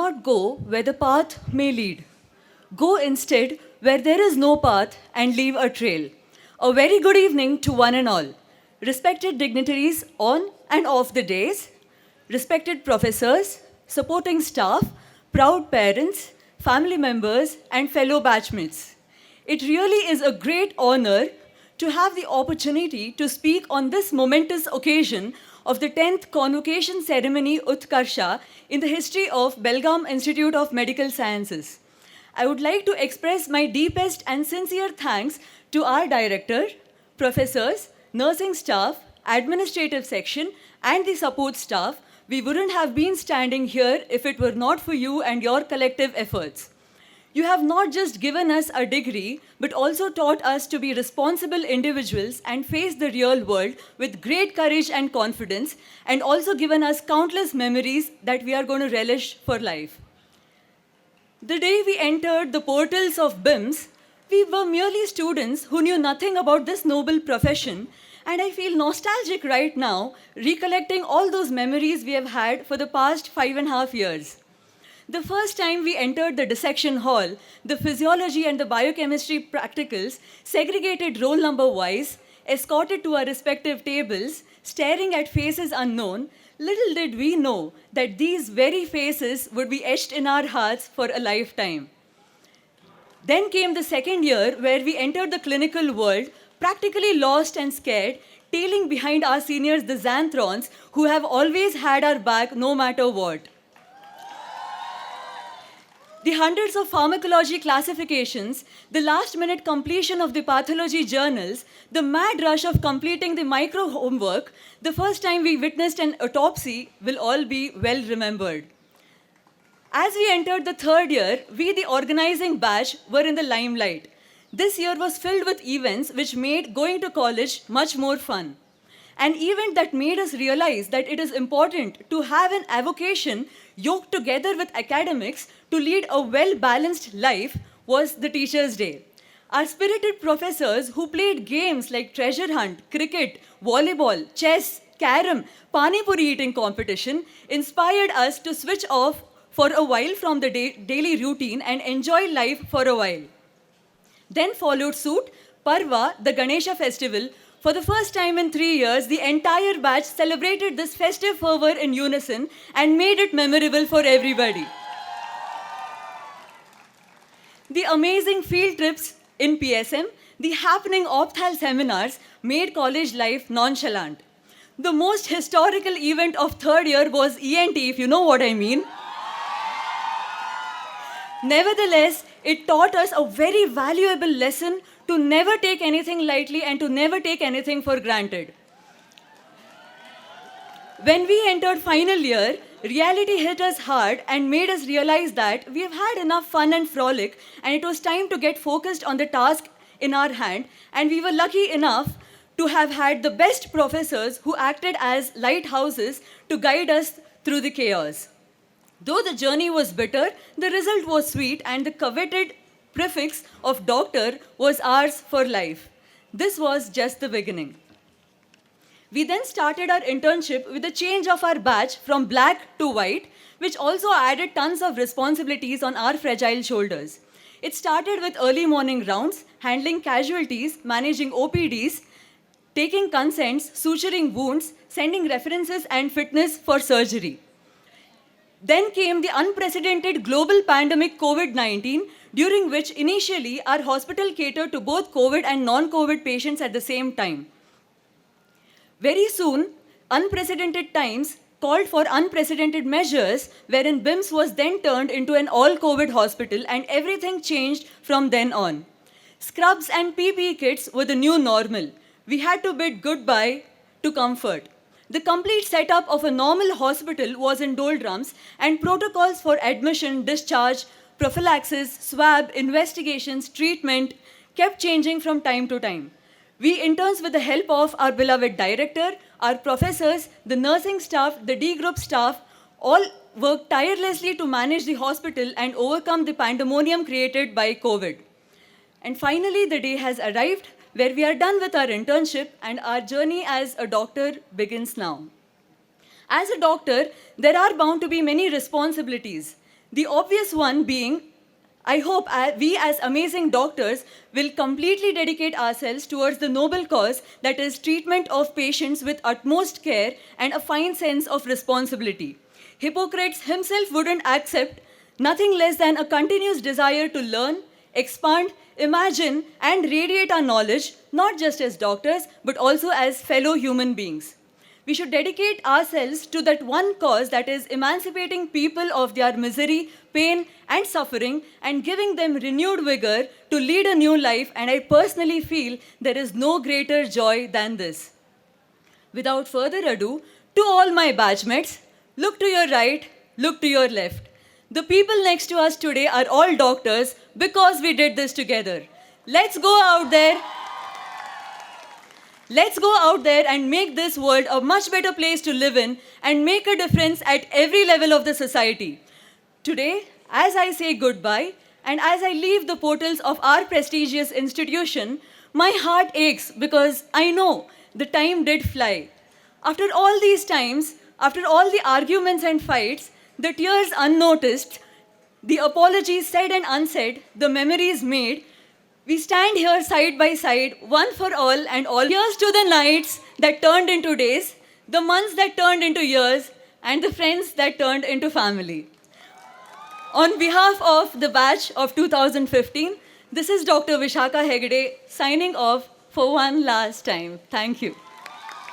not go where the path may lead. Go instead where there is no path and leave a trail. A very good evening to one and all. Respected dignitaries on and off the days, respected professors, supporting staff, proud parents, family members, and fellow batchmates. It really is a great honor to have the opportunity to speak on this momentous occasion of the 10th Convocation Ceremony Utkarsha in the history of Belgaum Institute of Medical Sciences. I would like to express my deepest and sincere thanks to our director, professors, nursing staff, administrative section, and the support staff. We wouldn't have been standing here if it were not for you and your collective efforts. You have not just given us a degree, but also taught us to be responsible individuals and face the real world with great courage and confidence, and also given us countless memories that we are going to relish for life. The day we entered the portals of BIMS, we were merely students who knew nothing about this noble profession, and I feel nostalgic right now, recollecting all those memories we have had for the past 5.5 years. The first time we entered the dissection hall, the physiology and the biochemistry practicals, segregated roll number-wise, escorted to our respective tables, staring at faces unknown, little did we know that these very faces would be etched in our hearts for a lifetime. Then came the second year where we entered the clinical world, practically lost and scared, tailing behind our seniors, the Xanthrons, who have always had our back no matter what. The hundreds of pharmacology classifications, the last-minute completion of the pathology journals, the mad rush of completing the micro homework, the first time we witnessed an autopsy will all be well remembered. As we entered the third year, we, the organizing batch, were in the limelight. This year was filled with events which made going to college much more fun. An event that made us realize that it is important to have an avocation yoked together with academics to lead a well-balanced life was the Teachers' Day. Our spirited professors who played games like treasure hunt, cricket, volleyball, chess, carom, pani puri eating competition inspired us to switch off for a while from the daily routine and enjoy life for a while. Then followed suit Parva, the Ganesha festival. For the first time in 3 years, the entire batch celebrated this festive fervor in unison and made it memorable for everybody. The amazing field trips in PSM, the happening opthal seminars made college life nonchalant. The most historical event of third year was ENT, if you know what I mean. Nevertheless, it taught us a very valuable lesson to never take anything lightly and to never take anything for granted. When we entered final year, reality hit us hard and made us realize that we have had enough fun and frolic, and it was time to get focused on the task in our hand, and we were lucky enough to have had the best professors who acted as lighthouses to guide us through the chaos. Though the journey was bitter, the result was sweet, and the coveted prefix of doctor was ours for life. This was just the beginning. We then started our internship with the change of our batch from black to white, which also added tons of responsibilities on our fragile shoulders. It started with early morning rounds, handling casualties, managing OPDs, taking consents, suturing wounds, sending references and fitness for surgery. Then came the unprecedented global pandemic COVID-19, during which initially our hospital catered to both COVID and non-COVID patients at the same time. Very soon, unprecedented times called for unprecedented measures, wherein BIMS was then turned into an all-COVID hospital, and everything changed from then on. Scrubs and PPE kits were the new normal. We had to bid goodbye to comfort. The complete setup of a normal hospital was in doldrums, and protocols for admission, discharge, prophylaxis, swab, investigations, treatment kept changing from time to time. We interns, with the help of our beloved director, our professors, the nursing staff, the D group staff, all worked tirelessly to manage the hospital and overcome the pandemonium created by COVID. And finally, the day has arrived where we are done with our internship and our journey as a doctor begins now. As a doctor, there are bound to be many responsibilities. The obvious one being, I hope we as amazing doctors will completely dedicate ourselves towards the noble cause that is treatment of patients with utmost care and a fine sense of responsibility. Hippocrates himself wouldn't accept nothing less than a continuous desire to learn, expand, imagine, and radiate our knowledge, not just as doctors, but also as fellow human beings. We should dedicate ourselves to that one cause that is emancipating people of their misery, pain, and suffering and giving them renewed vigor to lead a new life. And I personally feel there is no greater joy than this. Without further ado, to all my batchmates, look to your right, look to your left. The people next to us today are all doctors because we did this together. Let's go out there. Let's go out there and make this world a much better place to live in and make a difference at every level of the society. Today, as I say goodbye and as I leave the portals of our prestigious institution, my heart aches because I know the time did fly. After all these times, after all the arguments and fights, the tears unnoticed, the apologies said and unsaid, the memories made, we stand here side by side, one for all and all. Here's to the nights that turned into days, the months that turned into years, and the friends that turned into family. On behalf of the batch of 2015, this is Dr. Vishakha Hegde signing off for one last time. Thank you.